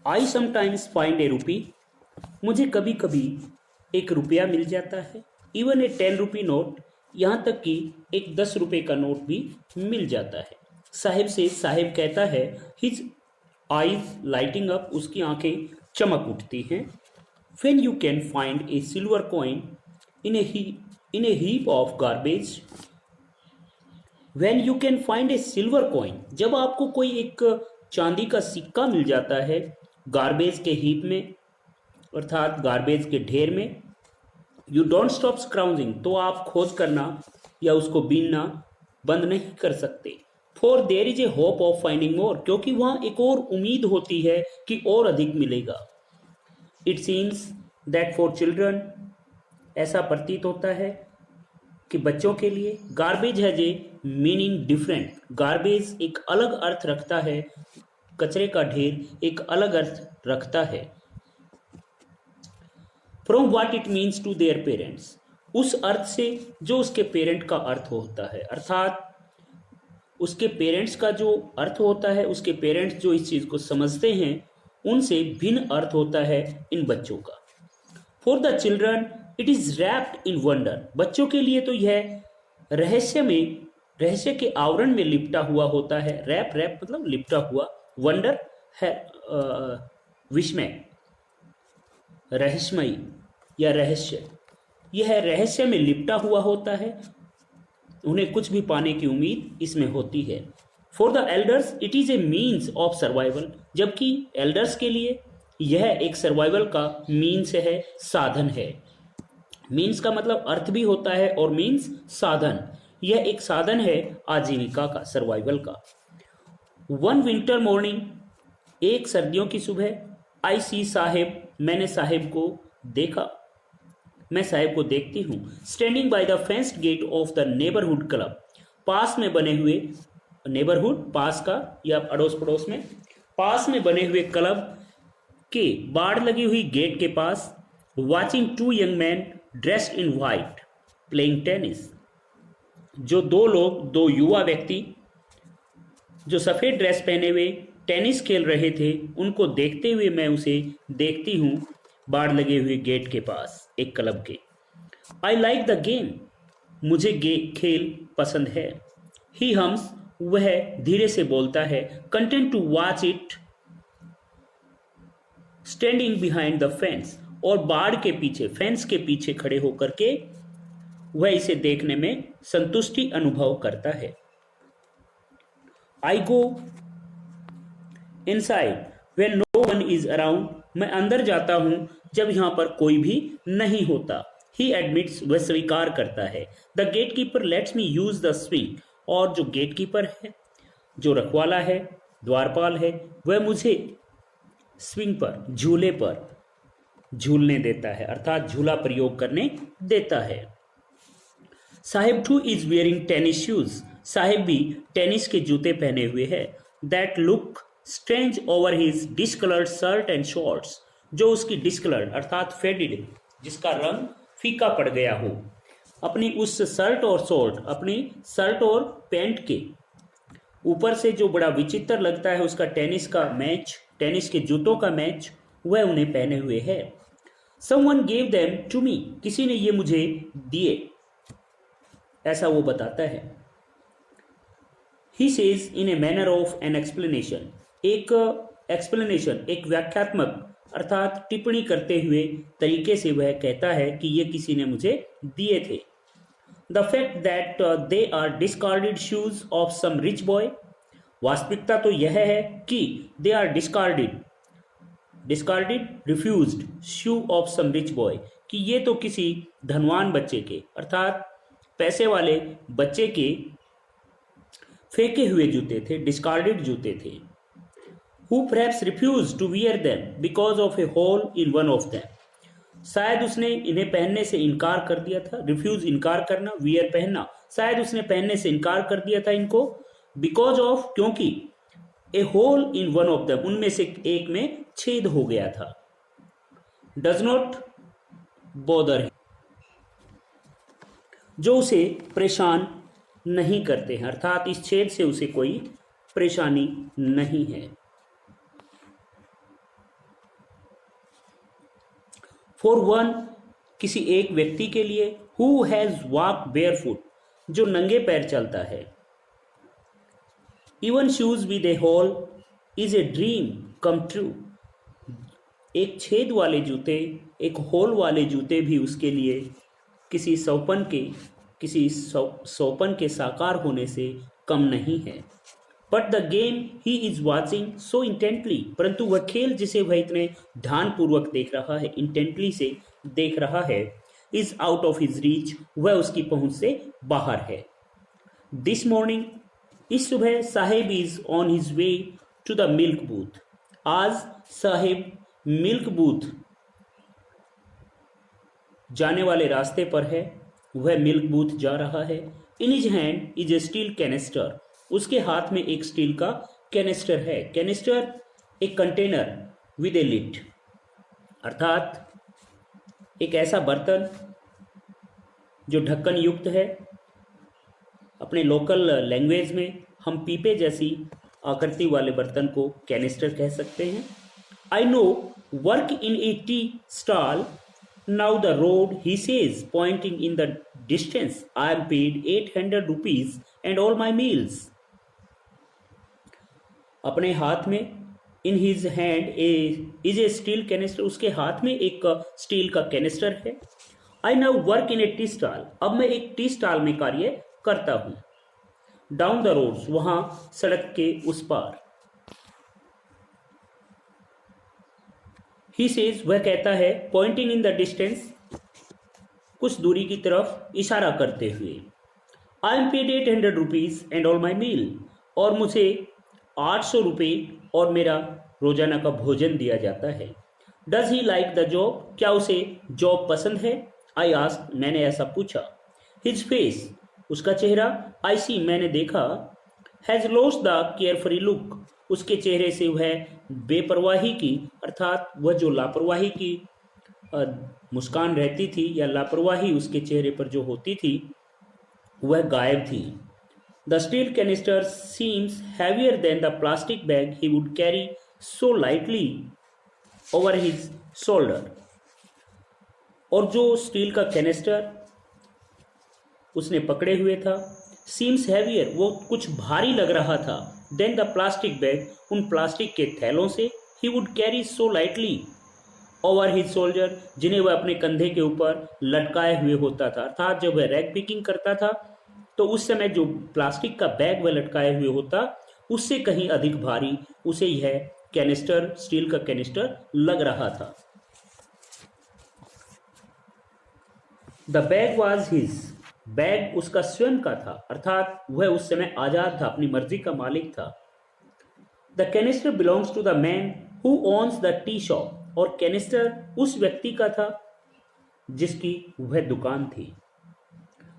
I sometimes find ए रूपी, मुझे कभी कभी एक रुपया मिल जाता है। इवन ए 10 रुपी नोट, यहाँ तक कि एक 10 रुपये का नोट भी मिल जाता है। साहिब से साहिब कहता है, हिज आईज लाइटिंग अप, उसकी आंखें चमक उठती हैं। When you can find A silver coin in A heap of garbage, when you can find A silver coin, जब आपको कोई एक चांदी का सिक्का मिल जाता है गार्बेज के हीप में, अर्थात गार्बेज के ढेर में, यू डोंट स्टॉप स्क्राउजिंग, तो आप खोज करना या उसको बीनना बंद नहीं कर सकते। For there is a hope of finding more, क्योंकि वहां एक और उम्मीद होती है कि और अधिक मिलेगा। It seems that for children, ऐसा प्रतीत होता है कि बच्चों के लिए garbage has a meaning different, garbage एक अलग अर्थ रखता है, कचरे का ढेर एक अलग अर्थ रखता है। From what it means to their parents, उस अर्थ से जो उसके पेरेंट का अर्थ होता है, अर्थात उसके पेरेंट्स का जो अर्थ होता है, उसके पेरेंट्स जो इस चीज को समझते हैं उनसे भिन्न अर्थ होता है इन बच्चों का। For the children it is wrapped in wonder, बच्चों के लिए तो यह रहस्य के आवरण में लिपटा हुआ होता है। रैप रैप मतलब लिपटा हुआ, वंडर है विस्मय, रहस्यमयी या रहस्य, यह रहस्य में लिपटा हुआ होता है। उन्हें कुछ भी पाने की उम्मीद इसमें होती है। For the elders it is a means of survival, जबकि एल्डर्स के लिए यह एक सर्वाइवल का मीन्स है, साधन है। मीन्स का मतलब अर्थ भी होता है और मीन्स साधन, यह एक साधन है आजीविका का, सर्वाइवल का। वन विंटर मॉर्निंग, एक सर्दियों की सुबह, आई सी साहेब, मैंने साहेब को देखा, मैं साहेब को देखती हूँ। Standing by the fenced gate of the neighbourhood club, पास में बने हुए, नेबरहुड पास का या अड़ोस पड़ोस में, पास में बने हुए क्लब के बाड़ लगी हुई गेट के पास। Watching 2 young man dressed in white playing tennis, जो दो युवा व्यक्ति जो सफेद ड्रेस पहने हुए टेनिस खेल रहे थे, उनको देखते हुए मैं उसे देखती हूँ बाढ़ लगे हुए गेट के पास एक क्लब के। आई लाइक द गेम, मुझे खेल पसंद है। ही हम्स, वह धीरे से बोलता है। Content to watch it standing behind the fence, और बाढ़ के पीछे, फेंस के पीछे खड़े होकर के वह इसे देखने में संतुष्टि अनुभव करता है। I go inside when no one is around, मैं अंदर जाता हूं जब यहां पर कोई भी नहीं होता। ही एडमिट्स, वह स्वीकार करता है। The gatekeeper lets me use the swing, और जो गेट कीपर है, जो रखवाला है, द्वारपाल है, वह मुझे स्विंग पर, झूले पर झूलने देता है, अर्थात झूला प्रयोग करने देता है। Sahib two is wearing tennis shoes, Sahib भी टेनिस के जूते पहने हुए है। That look strange over his discoloured shirt and shorts, जो उसकी डिस्कलर्ड अर्थात फेडेड, जिसका रंग फीका पड़ गया हो, अपनी उस शर्ट और शॉर्ट, अपनी शर्ट और पैंट के ऊपर से जो बड़ा विचित्र लगता है उसका टेनिस का मैच, टेनिस के जूतों का मैच, वह उन्हें पहने हुए है। Someone gave them to me, किसी ने ये मुझे दिए, ऐसा वो बताता है। He says in a manner of an explanation, एक एक्सप्लेनेशन, एक व्याख्यात्मक अर्थात टिप्पणी करते हुए तरीके से वह कहता है कि ये किसी ने मुझे दिए थे। The fact that they are discarded shoes of some rich boy, वास्तविकता तो यह है कि they are discarded refused shoe of some rich boy, कि ये तो किसी धनवान बच्चे के अर्थात पैसे वाले बच्चे के फेंके हुए जूते थे, डिस्कार्डेड जूते थे। Who perhaps refused to wear them because of a hole in one of them, शायद उसने इन्हें पहनने से इनकार कर दिया था। रिफ्यूज इनकार करना, वियर पहनना, शायद उसने पहनने से इनकार कर दिया था इनको, बिकॉज ऑफ क्योंकि, a hole in one of them, उनमें से एक में छेद हो गया था। डज नॉट बॉदर, जो उसे परेशान नहीं करते हैं, अर्थात इस छेद से उसे कोई परेशानी नहीं है। फॉर वन, किसी एक व्यक्ति के लिए, हु हैज वॉक बेयरफुट, जो नंगे पैर चलता है। Even shoes with a hole is a dream come true, एक छेद वाले जूते, एक होल वाले जूते भी उसके लिए किसी सौपन के साकार होने से कम नहीं है। But the game he is watching so intently, परंतु वह खेल जिसे वह इतने ध्यानपूर्वक देख रहा है, इंटेंटली से देख रहा है, is out of his reach, वह उसकी पहुंच से बाहर है। दिस मॉर्निंग, इस सुबह, Saheb is on his way to the milk booth, आज साहेब मिल्क बूथ जाने वाले रास्ते पर है, वह मिल्क बूथ जा रहा है। In his hand is a steel canister, उसके हाथ में एक स्टील का कैनिस्टर है। कैनिस्टर एक कंटेनर विद ए लिड, अर्थात एक ऐसा बर्तन जो ढक्कन युक्त है। अपने लोकल लैंग्वेज में हम पीपे जैसी आकृति वाले बर्तन को कैनिस्टर कह सकते हैं। I know work in A tea stall now the road, he says pointing in the distance, I am paid 800 rupees and all my meals. अपने हाथ में, in his hand is a steel canister, उसके हाथ में एक steel का canister है। I now work in A tea stall, अब मैं एक टी स्टॉल में कार्य करता हूं। डाउन द रोड्स, वहां सड़क के उस पार। ही सेज, वह कहता है, पॉइंटिंग इन द डिस्टेंस, कुछ दूरी की तरफ इशारा करते हुए। I am paid 800 rupees and all my meal, और मुझे 800 रुपये और मेरा रोजाना का भोजन दिया जाता है। Does he like the job, क्या उसे जॉब पसंद है? आई आस्क, मैंने ऐसा पूछा। हिज फेस, उसका चेहरा, आई सी, मैंने देखा, has lost the carefree look, उसके चेहरे से वह बेपरवाही की, अर्थात वह जो लापरवाही की मुस्कान रहती थी या लापरवाही उसके चेहरे पर जो होती थी, वह गायब थी। The steel canister seems heavier than the plastic bag he would carry so lightly over his shoulder, और जो स्टील का कैनिस्टर उसने पकड़े हुए था, सीम्स हैवियर, वो कुछ भारी लग रहा था, देन द प्लास्टिक बैग, उन प्लास्टिक के थैलों से, he would carry so lightly over his shoulder, जिन्हें वह अपने कंधे के ऊपर लटकाए हुए होता था। अर्थात जब वह रैक पिकिंग करता था तो उस समय जो प्लास्टिक का बैग वह लटकाए हुए होता, उससे कहीं अधिक भारी उसे यह कैनिस्टर, स्टील का कैनिस्टर लग रहा था। The bag was his, bag उसका स्वयं का था, अर्थात वह उस समय आजाद था, अपनी मर्जी का मालिक था। The canister belongs to the man who owns the tea shop, और कैनिस्टर उस व्यक्ति का था जिसकी वह दुकान थी।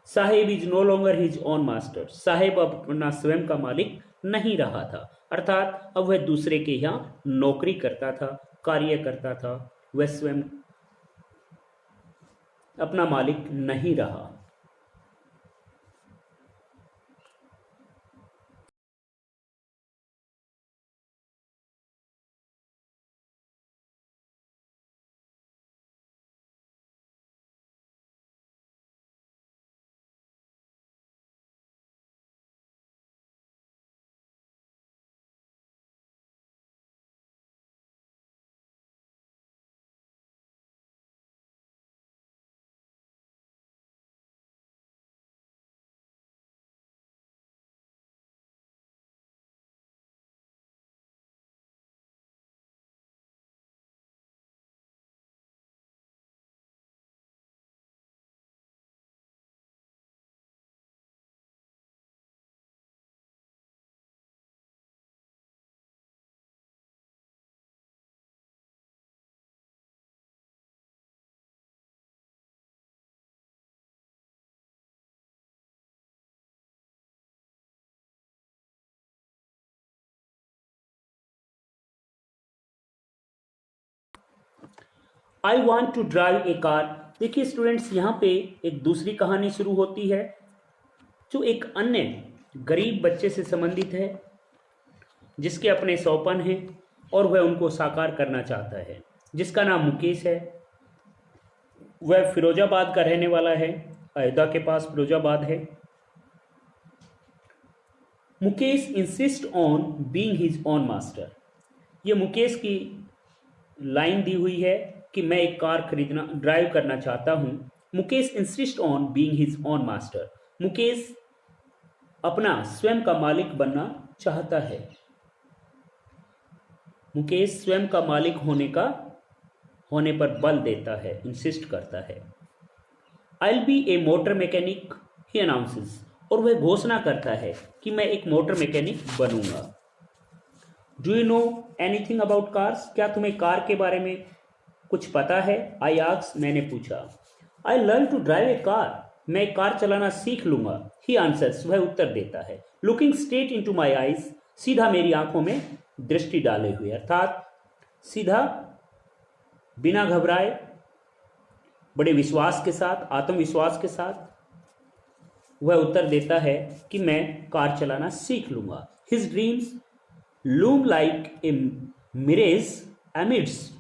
Saheb is no longer his own master, Saheb अब अपना स्वयं का मालिक नहीं रहा था, अर्थात अब वह दूसरे के यहाँ नौकरी करता था, कार्य करता था, वह स्वयं अपना मालिक नहीं रहा। I want to drive a car. देखिए स्टूडेंट्स, यहाँ पे एक दूसरी कहानी शुरू होती है जो एक अन्य गरीब बच्चे से संबंधित है, जिसके अपने सौपन हैं और वह उनको साकार करना चाहता है, जिसका नाम मुकेश है। वह फिरोजाबाद का रहने वाला है, अयोध्या के पास फिरोजाबाद है। Mukesh insist on being his own master. ये मुकेश की लाइन दी हुई है कि मैं एक कार खरीदना ड्राइव करना चाहता हूं। Mukesh insist on being his own master. Mukesh अपना स्वयं का मालिक बनना चाहता है। मुकेश स्वयं का मालिक होने पर बल देता है, इंसिस्ट करता है। आई बी ए मोटर मैकेनिक ही अनाउंसेस। और वह घोषणा करता है कि मैं एक मोटर मैकेनिक बनूंगा। Do you know anything about cars? क्या तुम्हें कार के बारे में कुछ पता है? आई आस्क्ड, मैंने पूछा। I learn to drive a car. मैं कार चलाना सीख लूंगा। ही आंसर्स, वह उत्तर देता है। Looking straight into my eyes, सीधा मेरी आंखों में दृष्टि डाले हुए, अर्थात सीधा, बिना घबराए, बड़े विश्वास के साथ, आत्मविश्वास के साथ वह उत्तर देता है कि मैं कार चलाना सीख लूंगा। His dreams loom like a mirage amidst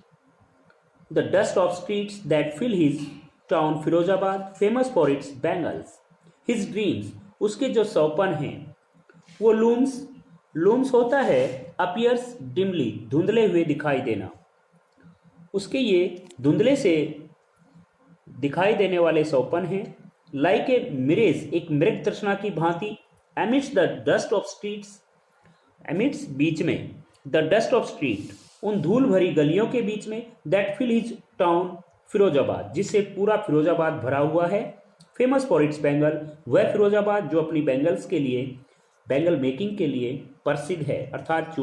the dust of streets that fill his town Firozabad, famous for its bangles. His dreams, उसके जो सपन हैं, वो लूम्स होता है appears dimly, धुंधले हुए दिखाई देना। उसके ये धुंधले से दिखाई देने वाले सपन हैं। लाइक ए मिरेज, एक मृग तृष्णा की भांति। amidst the dust of streets, amidst बीच में, द डस्ट ऑफ स्ट्रीट, उन धूल भरी गलियों के बीच में, that fill his town Firozabad, जिससे पूरा फिरोजाबाद भरा हुआ है। फेमस फॉर इट्स बैंगल, वह फिरोजाबाद जो अपनी बैंगल्स के लिए, बैंगल मेकिंग के लिए प्रसिद्ध है, अर्थात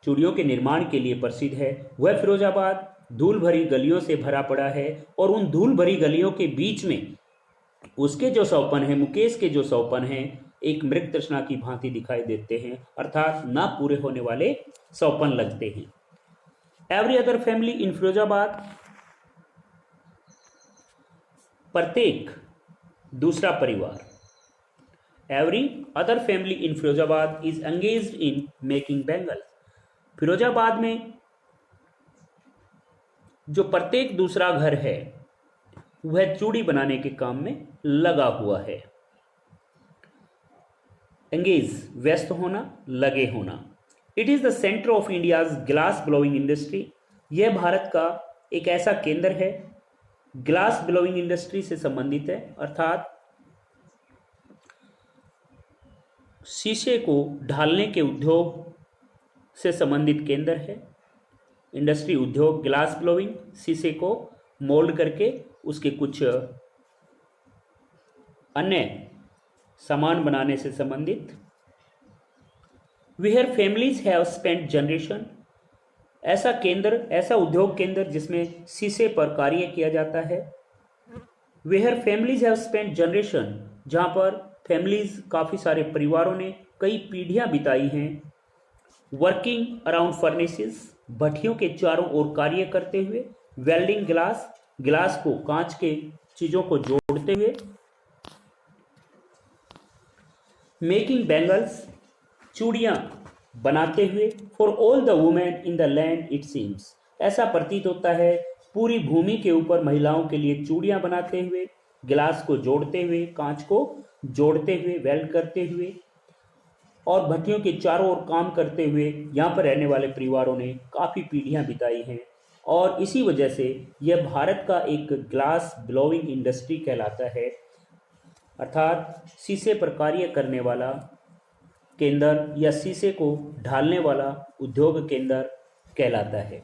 चूड़ियों के निर्माण के लिए प्रसिद्ध है। वह फिरोजाबाद धूल भरी गलियों से भरा पड़ा है और उन धूल भरी गलियों के बीच में उसके जो सौपन है, मुकेश के जो सौपन हैं, एक मृग तृष्णा की भांति दिखाई देते हैं, अर्थात ना पूरे होने वाले सौपन लगते हैं। Every other family in Firozabad, प्रत्येक दूसरा परिवार, every other family in Firozabad is engaged in making bangle. Firozabad में जो प्रत्येक दूसरा घर है वह चूड़ी बनाने के काम में लगा हुआ है। एंगेज, व्यस्त होना, लगे होना। It is the centre of India's glass blowing industry. यह भारत का एक ऐसा केंद्र है, ग्लास ब्लोइंग इंडस्ट्री से संबंधित है, अर्थात शीशे को ढालने के उद्योग से संबंधित केंद्र है। इंडस्ट्री, उद्योग, ग्लास ब्लोइंग, शीशे को मोल्ड करके उसके कुछ अन्य सामान बनाने से संबंधित। Where families have spent generation, ऐसा केंद्र, ऐसा उद्योग केंद्र जिसमें शीशे पर कार्य किया जाता है। Where families have spent generation, जहां पर फैमिलीज, काफी सारे परिवारों ने कई पीढ़ियां बिताई हैं। वर्किंग अराउंड फर्नेसेस, भट्टियों के चारों ओर कार्य करते हुए। वेल्डिंग ग्लास, ग्लास को, कांच के चीजों को जोड़ते हुए। मेकिंग बैंगल्स, चूड़ियां बनाते हुए। For all the women in the land it seems, ऐसा प्रतीत होता है पूरी भूमि के ऊपर महिलाओं के लिए चूड़ियां बनाते हुए, गिलास को जोड़ते हुए, कांच को जोड़ते हुए, वेल्ड करते हुए और भट्टियों के चारों ओर काम करते हुए यहाँ पर रहने वाले परिवारों ने काफ़ी पीढ़ियाँ बिताई हैं। और इसी वजह से यह भारत का एक ग्लास ब्लोइंग इंडस्ट्री कहलाता है, अर्थात शीशे पर कार्य करने वाला केंद्र या शीशे को ढालने वाला उद्योग केंद्र कहलाता है।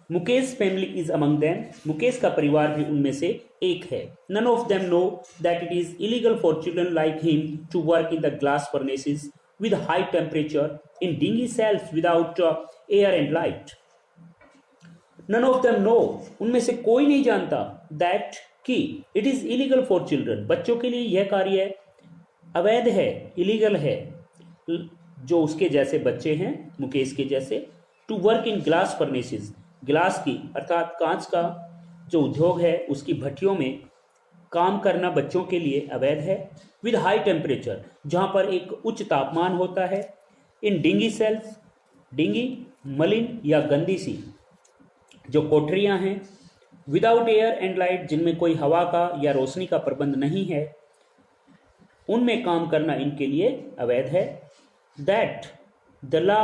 Mukesh family is among them, Mukesh का परिवार भी उनमें से एक है। None of them know that it is illegal for children like him to work in the glass furnaces with high temperature in dingy cells without air and light. None of them know, उनमें से कोई नहीं जानता that कि it is illegal for children, बच्चों के लिए यह कार्य अवैध है, illegal है, जो उसके जैसे बच्चे हैं, मुकेश के जैसे, to work in glass furnaces, गिलास की अर्थात कांच का जो उद्योग है उसकी भट्टियों में काम करना बच्चों के लिए अवैध है। विद हाई टेम्परेचर, जहाँ पर एक उच्च तापमान होता है। इन डिंगी सेल्स, डिंगी मलिन या गंदी सी जो कोठरियाँ हैं, विदाउट एयर एंड लाइट, जिनमें कोई हवा का या रोशनी का प्रबंध नहीं है, उनमें काम करना इनके लिए अवैध है। That the law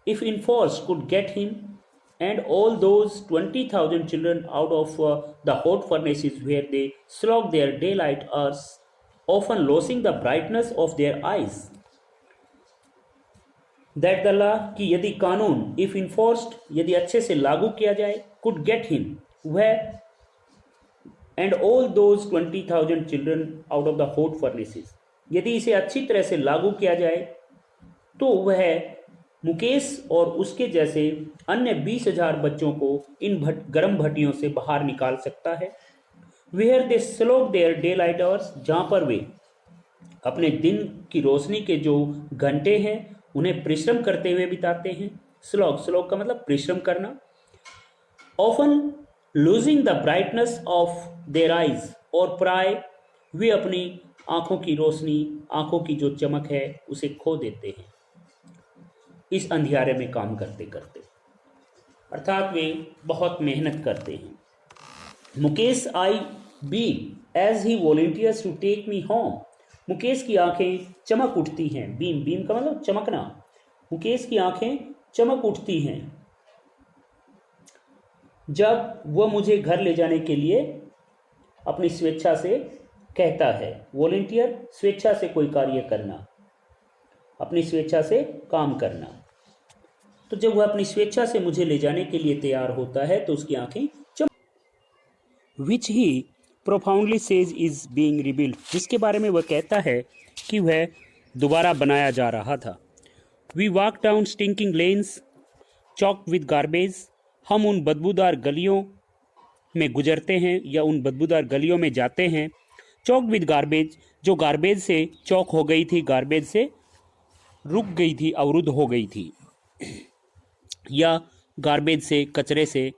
if enforced could get him and all those 20,000 children out of the hot furnaces where they slog their daylight hours, often losing the brightness of their eyes. That the law कि यदि कानून if enforced यदि अच्छे से लागू किया जाए could get him वह and all those 20,000 children out of the hot furnaces यदि इसे अच्छी तरह से लागू किया जाए तो वह मुकेश और उसके जैसे अन्य 20,000 बच्चों को इन गर्म भट्टियों से बाहर निकाल सकता है। Where they slog their daylight hours, जहाँ पर वे अपने दिन की रोशनी के जो घंटे हैं उन्हें परिश्रम करते हुए बिताते हैं। स्लोग का मतलब परिश्रम करना। Often losing the brightness of their eyes, और प्राय वे अपनी आंखों की रोशनी, आंखों की जो चमक है उसे खो देते हैं इस अंधियारे में काम करते करते, अर्थात वे बहुत मेहनत करते हैं। Mukesh I beam as he volunteers to take me home, Mukesh की आंखें चमक उठती हैं। बीम का मतलब चमकना। मुकेश की आंखें चमक उठती हैं जब वह मुझे घर ले जाने के लिए अपनी स्वेच्छा से कहता है। वॉलंटियर स्वेच्छा से कोई कार्य करना, अपनी स्वेच्छा से काम करना। तो जब वह अपनी स्वेच्छा से मुझे ले जाने के लिए तैयार होता है तो उसकी आंखें which he profoundly says is being rebuild, जिसके बारे में वह कहता है कि वह दोबारा बनाया जा रहा था। We walk down stinking lanes choked with garbage, हम उन बदबूदार गलियों में गुजरते हैं या उन बदबूदार गलियों में जाते हैं। चौक विद गार्बेज, जो गार्बेज से चौक हो गई थी, गार्बेज से रुक गई थी, अवरुद्ध हो गई थी, या गार्बेज से, कचरे से,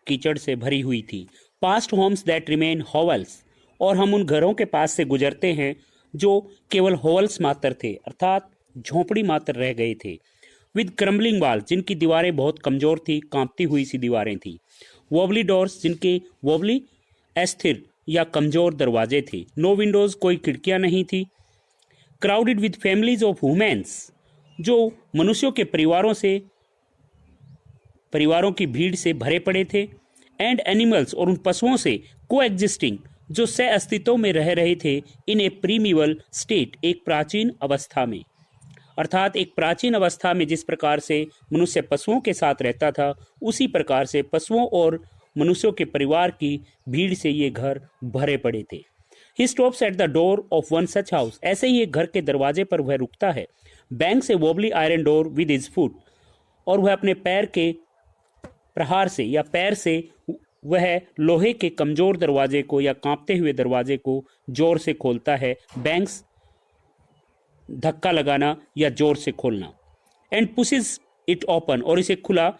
कीचड़ से भरी हुई थी। पास्ट होम्स दैट रिमेन होवल्स, और हम उन घरों के पास से गुजरते हैं जो केवल होवल्स मात्र थे, अर्थात झोंपड़ी मात्र रह गए थे। विद क्रम्बलिंग वॉल, जिनकी दीवारें बहुत कमजोर थी, कांपती हुई सी दीवारें थी। वॉबली डोर्स, जिनके वॉबली अस्थिर या कमजोर दरवाजे थे। नो विंडोज, कोई खिड़कियां नहीं थी। Crowded with families of womens, जो मनुष्यों के परिवारों की भीड़ से भरे पड़े थे। एंड एनिमल्स, और उन पशुओं से को एग्जिस्टिंग, जो सह अस्तित्व में रह रहे थे। इन ए प्रीमिवल स्टेट, एक प्राचीन अवस्था में, अर्थात एक प्राचीन अवस्था में जिस प्रकार से मनुष्य पशुओं के साथ रहता था, उसी प्रकार से पशुओं और मनुष्यों के परिवार की भीड़ से ये घर भरे पड़े थे। He stops at the door of one such house, ऐसे ही एक घर के दरवाजे पर वह रुकता है। बैंक से wobbly iron door with his foot, और वह अपने पैर के प्रहार से या पैर से वह लोहे के कमजोर दरवाजे को या कांपते हुए दरवाजे को जोर से खोलता है। बैंक्स, धक्का लगाना या जोर से खोलना। एंड पुशेस इट ओपन, और इसे खुला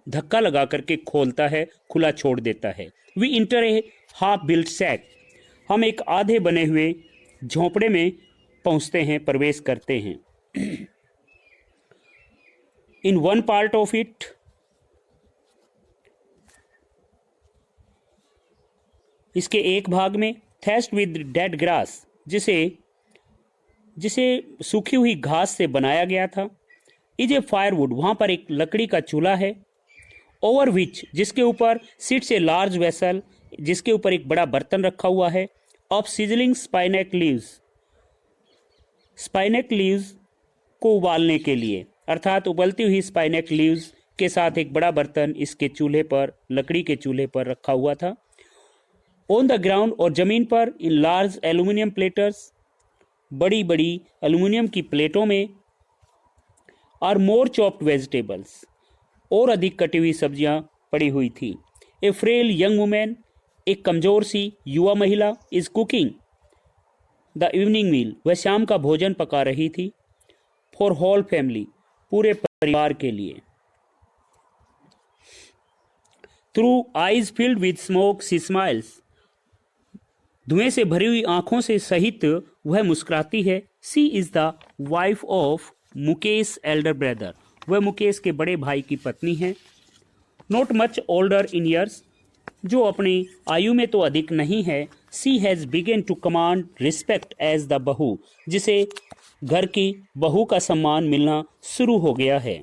धक्का लगा करके खोलता है, खुला छोड़ देता है। We enter a half built shack, हम एक आधे बने हुए झोंपड़े में पहुंचते हैं, प्रवेश करते हैं। In one part of it, इसके एक भाग में, थैस्ट विद डेड ग्रास, जिसे सूखी हुई घास से बनाया गया था। इज ए फायरवुड, वहां पर एक लकड़ी का चूल्हा है। ओवर विच, जिसके ऊपर सिट्स ए लार्ज वेसल, जिसके ऊपर एक बड़ा बर्तन रखा हुआ है। Of sizzling spinach leaves, spinach leaves को उबालने के लिए, अर्थात उबलती हुई स्पाइनेक लीव्स के साथ एक बड़ा बर्तन इसके चूल्हे पर, लकड़ी के चूल्हे पर रखा हुआ था। ऑन द ग्राउंड, और जमीन पर, इन लार्ज एल्यूमिनियम प्लेटर्स, बड़ी बड़ी एल्यूमिनियम की प्लेटों में, आर मोर चॉप्ड वेजिटेबल्स, और अधिक कटी हुई सब्जियां पड़ी हुई थी। ए फ्रेल यंग वुमेन, एक कमजोर सी युवा महिला, इज कुकिंग द इवनिंग मील, वह शाम का भोजन पका रही थी। फॉर होल फैमिली, पूरे परिवार के लिए। Through eyes filled with smoke she smiles, धुएं से भरी हुई आंखों से सहित वह मुस्कुराती है। She is the wife of Mukesh elder brother, वह मुकेश के बड़े भाई की पत्नी है। Not much older in years, जो अपनी आयु में तो अधिक नहीं है, she has begun to command respect as the bahu, जिसे घर की बहू का सम्मान मिलना शुरू हो गया है।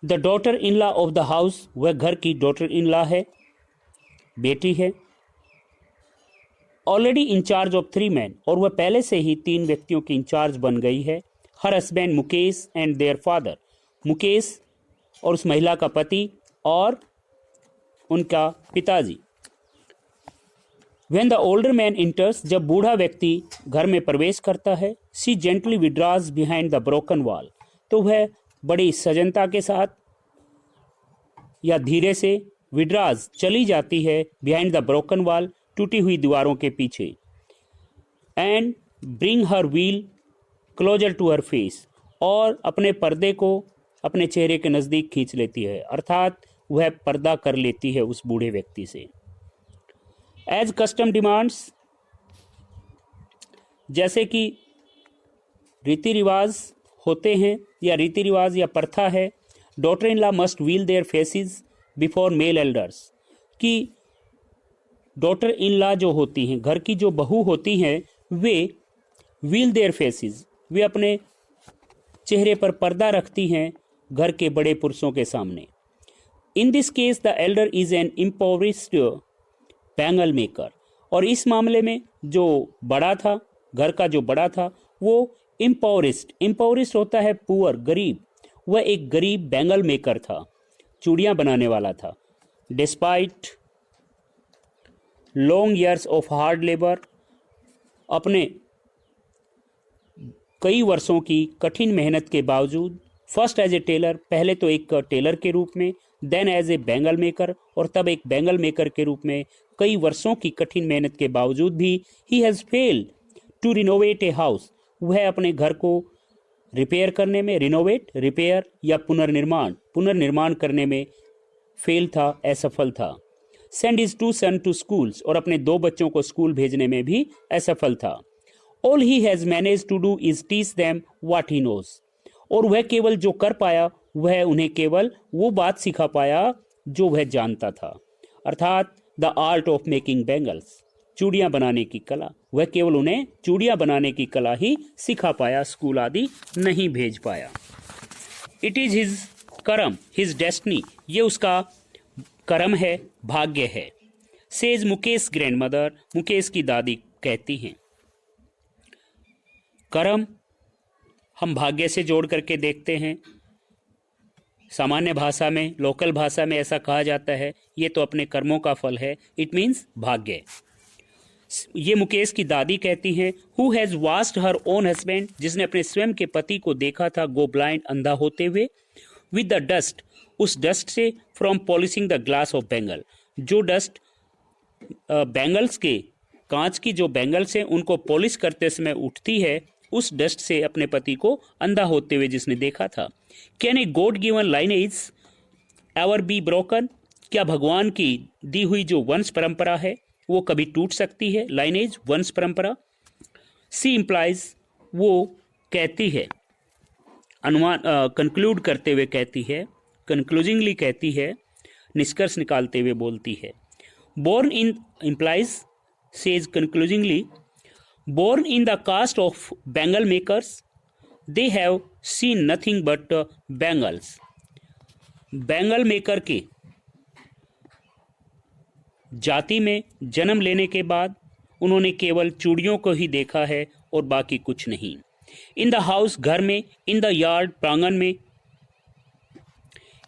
The daughter in law of the house, वह घर की डॉटर इन लॉ है, बेटी है। ऑलरेडी इंचार्ज ऑफ 3 मैन, और वह पहले से ही 3 व्यक्तियों की इंचार्ज बन गई है। Her husband Mukesh and their father, Mukesh और उस महिला का पति और उनका पिताजी। When the older man enters, जब बूढ़ा व्यक्ति घर में प्रवेश करता है, she gently withdraws behind the broken wall, तो वह बड़ी सजनता के साथ या धीरे से विड्राज चली जाती है behind the broken wall, टूटी हुई दीवारों के पीछे, and bring her veil closer to her face, और अपने पर्दे को अपने चेहरे के नज़दीक खींच लेती है, अर्थात वह पर्दा कर लेती है उस बूढ़े व्यक्ति से। एज कस्टम डिमांड्स, जैसे कि रीति रिवाज होते हैं या रीति रिवाज या प्रथा है, daughter in law must veil their faces before male elders, कि डॉटर इन लॉ जो होती हैं, घर की जो बहू होती हैं, वे व्हील देयर फेसेस, वे अपने चेहरे पर पर्दा रखती हैं घर के बड़े पुरुषों के सामने। In this case the elder is an impoverished bangle maker, और इस मामले में जो बड़ा था, घर का जो बड़ा था, वो इम्पोवरिश्ड होता है पुअर, गरीब, वह एक गरीब बैंगल मेकर था, चूड़ियाँ बनाने वाला था। Despite long years of hard labour, अपने कई वर्षों की कठिन मेहनत के बावजूद, फर्स्ट एज ए टेलर, पहले तो एक टेलर के रूप में, then as a bangle maker, और तब एक बैंगल मेकर के रूप में, कई वर्षों की कठिन मेहनत के बावजूद भी he has failed to renovate a house, वह अपने घर को रिपेयर करने में, रिनोवेट, रिपेयर या पुनर्निर्माण करने में फेल था, असफल था। Send his 2 son to schools, और अपने 2 बच्चों को स्कूल भेजने में भी असफल था। All he has manage to do is teach them what he knows, और वह केवल जो कर पाया, वह उन्हें केवल वो बात सिखा पाया जो वह जानता था, अर्थात the art of making bangles, चूड़ियाँ बनाने की कला, वह केवल उन्हें चूड़ियाँ बनाने की कला ही सिखा पाया, स्कूल आदि नहीं भेज पाया। इट इज़ हिज कर्म, हिज डेस्टिनी, ये उसका कर्म है, भाग्य है। सेज मुकेश ग्रैंडमदर, मुकेश की दादी कहती हैं। कर्म हम भाग्य से जोड़ करके देखते हैं, सामान्य भाषा में, लोकल भाषा में ऐसा कहा जाता है, ये तो अपने कर्मों का फल है, इट मीन्स भाग्य। ये मुकेश की दादी कहती हैं, who has washed her own husband, जिसने अपने स्वयं के पति को देखा था गो ब्लाइंड, अंधा होते हुए, विद द डस्ट, उस डस्ट से, from polishing the glass of bangle, जो डस्ट बैंगल्स के, कांच की जो बैंगल्स हैं उनको पॉलिश करते समय उठती है, उस डस्ट से अपने पति को अंधा होते हुए जिसने देखा था। Can a god given lineage ever be broken, क्या भगवान की दी हुई जो वंश परंपरा है वो कभी टूट सकती है? लाइनेज, वंश परंपरा। सी इम्प्लाइज, वो कहती है, अनुमान कंक्लूड करते हुए कहती है, कंक्लूजिंगली कहती है, निष्कर्ष निकालते हुए बोलती है। Born in implies says conclusively, born in the caste of bangle makers, they have seen nothing but bangles. Bangle maker के जाति में जन्म लेने के बाद उन्होंने केवल चूड़ियों को ही देखा है और बाकी कुछ नहीं। इन द हाउस, घर में, इन द यार्ड, प्रांगण में,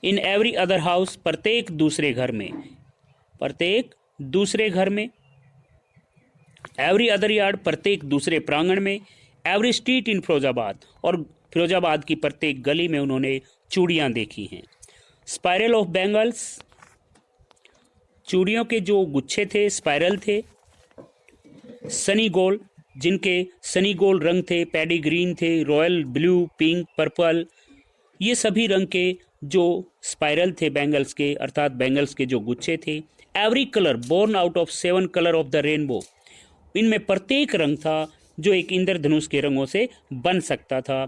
इन एवरी अदर हाउस, प्रत्येक दूसरे घर में, प्रत्येक दूसरे घर में, एवरी अदर यार्ड, प्रत्येक दूसरे प्रांगण में, एवरी स्ट्रीट इन फिरोजाबाद, और फिरोजाबाद की प्रत्येक गली में उन्होंने चूड़ियाँ देखी हैं। स्पाइरल ऑफ बैंगल्स, चूड़ियों के जो गुच्छे थे स्पाइरल थे। सनी गोल्ड, जिनके सनी गोल्ड रंग थे, पैडी ग्रीन थे, रॉयल ब्लू, पिंक, पर्पल, ये सभी रंग के जो स्पाइरल थे बैंगल्स के, अर्थात बैंगल्स के जो गुच्छे थे। Every colour born out of 7 colour of the rainbow, इनमें प्रत्येक रंग था जो एक इंद्रधनुष के रंगों से बन सकता था।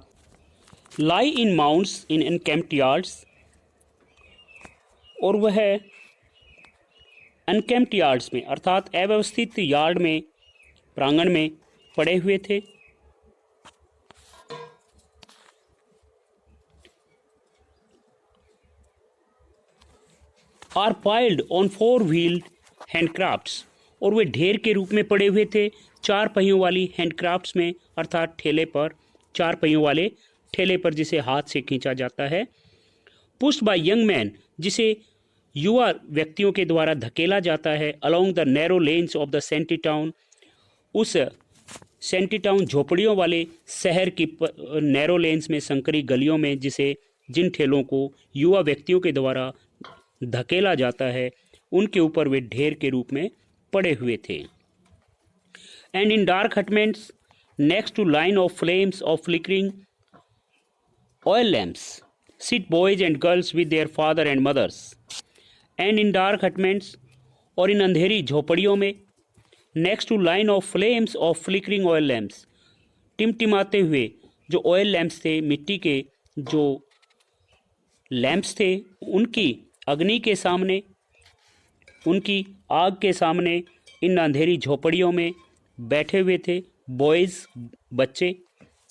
लाई इन माउंट्स इन एनकैम्प्ड यार्ड्स, और वह अनकेम्प्ड यार्ड्स में अर्थात अव्यवस्थित यार्ड में, प्रांगण में पड़े हुए थे। आर पाइल्ड ऑन 4 व्हील्ड हैंडक्राफ्ट्स, और वे ढेर के रूप में पड़े हुए थे 4 पहियों वाली हैंडक्राफ्ट्स में, अर्थात ठेले पर, 4 पहियों वाले ठेले पर जिसे हाथ से खींचा जाता है। पुश्ड बाय यंग मैन, जिसे युवा व्यक्तियों के द्वारा धकेला जाता है, along the narrow lanes of the shanty town, उस सेंटी टाउन झोपड़ियों वाले शहर की नैरो लेन्स में, संकरी गलियों में, जिन ठेलों को युवा व्यक्तियों के द्वारा धकेला जाता है, उनके ऊपर वे ढेर के रूप में पड़े हुए थे। And in dark hutments next to line of flames of flickering oil lamps sit boys and girls with their father and mothers. And in dark hutments, और इन अंधेरी झोपड़ियों में, next to line of flames of flickering oil lamps, टिमटिमाते हुए जो oil lamps थे, मिट्टी के जो लैम्प्स थे, उनकी अग्नि के सामने, उनकी आग के सामने इन अंधेरी झोपड़ियों में बैठे हुए थे बॉयज़, बच्चे,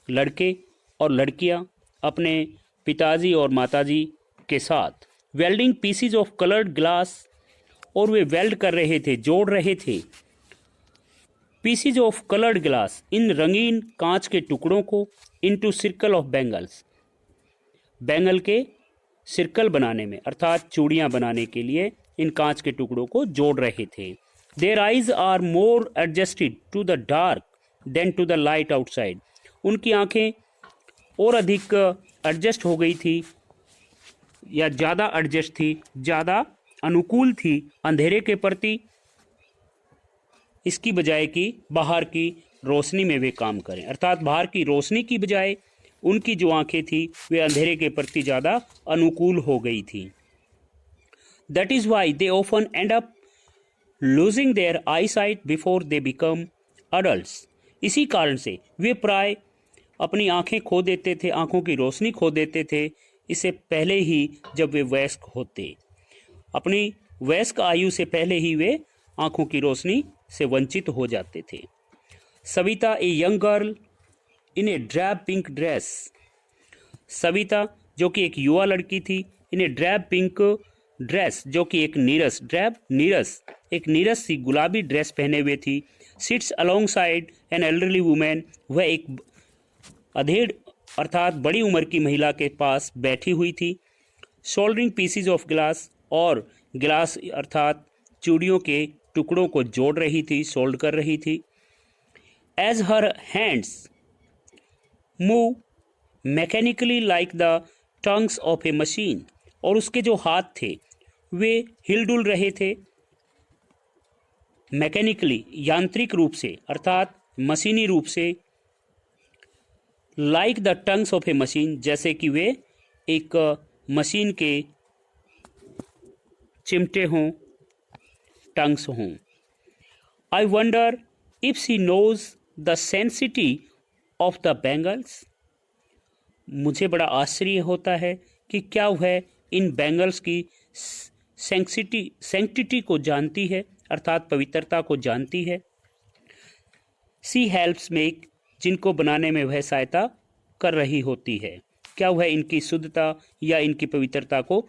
लड़के और लड़कियां अपने पिताजी और माताजी के साथ, welding PCs of coloured glass, और वे वेल्ड कर रहे थे, जोड़ रहे थे पीसीज ऑफ कलर्ड ग्लास, इन रंगीन कांच के टुकड़ों को, into circle of bangles, bangle के सर्कल बनाने में, अर्थात चूड़ियां बनाने के लिए इन कांच के टुकड़ों को जोड़ रहे थे। Their eyes are more adjusted to the dark than to the light outside, उनकी आंखें और अधिक एडजस्ट हो गई थी, या ज़्यादा एडजस्ट थी, ज़्यादा अनुकूल थी अंधेरे के प्रति, इसकी बजाय कि बाहर की रोशनी में वे काम करें, अर्थात बाहर की रोशनी की बजाय उनकी जो आंखें थी वे अंधेरे के प्रति ज़्यादा अनुकूल हो गई थी। That is why they often end up losing their eyesight before they become adults, इसी कारण से वे प्राय अपनी आंखें खो देते थे, आंखों की रोशनी खो देते थे, इससे पहले ही जब वे वयस्क होते, अपनी वयस्क आयु से पहले ही वे आंखों की रोशनी से वंचित हो जाते थे। Savita a young girl in A drab pink dress, Savita जो कि एक युवा लड़की थी, इन ए ड्रैब पिंक ड्रेस, जो कि एक नीरस, ड्रैब नीरस, एक नीरस सी गुलाबी ड्रेस पहने हुए थी, sits alongside an elderly women, वह एक अधेड़ अर्थात बड़ी उम्र की महिला के पास बैठी हुई थी, सोल्डरिंग पीसीज ऑफ ग्लास, और ग्लास अर्थात चूड़ियों के टुकड़ों को जोड़ रही थी, सोल्ड कर रही थी। As her hands move mechanically like the tongs of a machine, और उसके जो हाथ थे वे हिलडुल रहे थे मैकेनिकली, यांत्रिक रूप से, अर्थात मशीनी रूप से, like the tongs of a machine, जैसे कि वे एक मशीन के चिमटे हों, टंग्स हों। I wonder if she knows the sanctity of the bangles, मुझे बड़ा आश्चर्य होता है कि क्या वह इन बैंगल्स की सैंक्टिटी को जानती है, अर्थात पवित्रता को जानती है। सी हेल्प्स मेक, जिनको बनाने में वह सहायता कर रही होती है, क्या वह इनकी शुद्धता या इनकी पवित्रता को